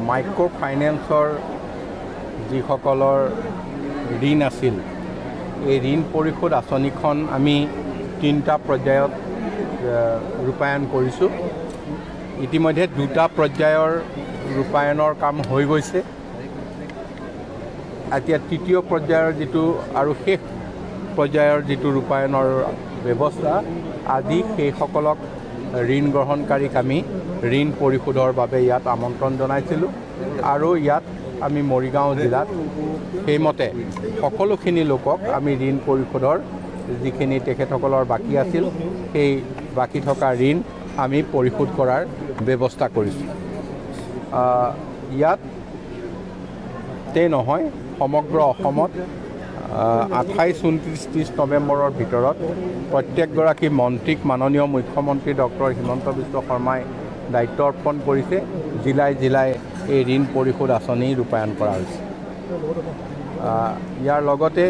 Micro ফাইনেন্সৰ যিসকলৰ ঋণ আছিল এই ঋণ পৰিশোধ আঁচনিখন আমি 3টা পৰ্যায়ত ৰূপায়ণ কৰিছোঁ। ইতিমধ্যে 2টা পৰ্যায়ৰ ৰূপায়ণৰ কাম হৈ গৈছে। এতিয়া 3য় পৰ্যায়ৰ যিটো আৰু শেষ পৰ্যায়ৰ যিটো ৰূপায়ণৰ ব্যৱস্থা আজি সেইসকলক ঋণ গ্ৰহণকাৰীক আমি ঋণ পৰিশোধৰ বাবে ইয়াত আমন্ত্ৰণ জনাইছিলোঁ আৰু ইয়াত আমি মৰিগাঁও জিলাত সেইমতে সকলোখিনি লোকক আমি ঋণ পৰিশোধৰ যিখিনি তেখেতসকলৰ বাকী আছিল সেই বাকী থকা ঋণ আমি পৰিশোধ কৰাৰ ব্যৱস্থা কৰিছোঁ। ইয়াতে নহয় সমগ্ৰ অসমত 28-29-30 নৱেম্বৰৰ ভিতৰত প্ৰত্যেকগৰাকী মন্ত্ৰীক মাননীয় মুখ্যমন্ত্ৰী ডক্টৰ হিমন্ত বিশ্ব শৰ্মাই দায়িত্ব অৰ্পণ কৰিছে। জিলাই জিলাই এই ঋণ পৰিশোধ আঁচনি ৰূপায়ণ কৰা হৈছে। ইয়াৰ লগতে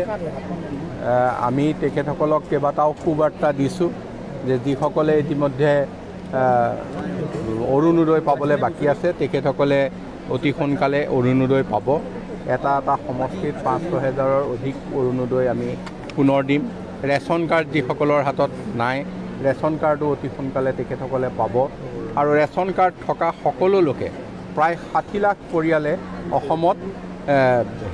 আমি তেখেতসকলক কেইবাটাও সুবাৰ্তা দিছোঁ যে যিসকলে ইতিমধ্যে অৰুণোদয় পাবলৈ বাকী আছে তেখেতসকলে অতি সোনকালে অৰুণোদয় পাব। এটা সমষ্টিত 500,000ৰ অধিক অৰুণোদয় আমি পুনৰ দিম। ৰেচন কাৰ্ড যিসকলৰ হাতত নাই ৰেচন কাৰ্ডো অতি সোনকালে তেখেতসকলে পাব আৰু ৰেচন কাৰ্ড থকা সকলো লোকে প্ৰায় 60 লাখ পৰিয়ালে অসমত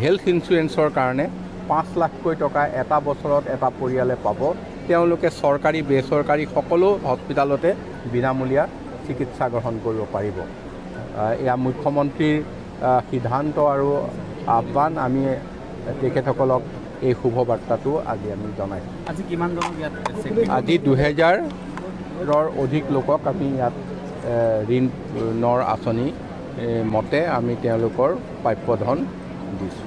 হেল্থ ইঞ্চুৰেঞ্চৰ কাৰণে 5 লাখকৈ টকা এটা বছৰত এটা পৰিয়ালে পাব। তেওঁলোকে চৰকাৰী বেচৰকাৰী সকলো হস্পিটালতে বিনামূলীয়া চিকিৎসা গ্ৰহণ কৰিব পাৰিব। এয়া মুখ্যমন্ত্ৰীৰ সিদ্ধান্ত আৰু আহ্বান। আমি তেখেতসকলক এই শুভবাৰ্তাটো আজি আমি জনাইছোঁ। আজি কিমান আজি 2000ৰ অধিক লোকক আমি ইয়াত ঋণৰ আঁচনি মতে আমি তেওঁলোকৰ প্ৰাপ্য ধন দিছোঁ।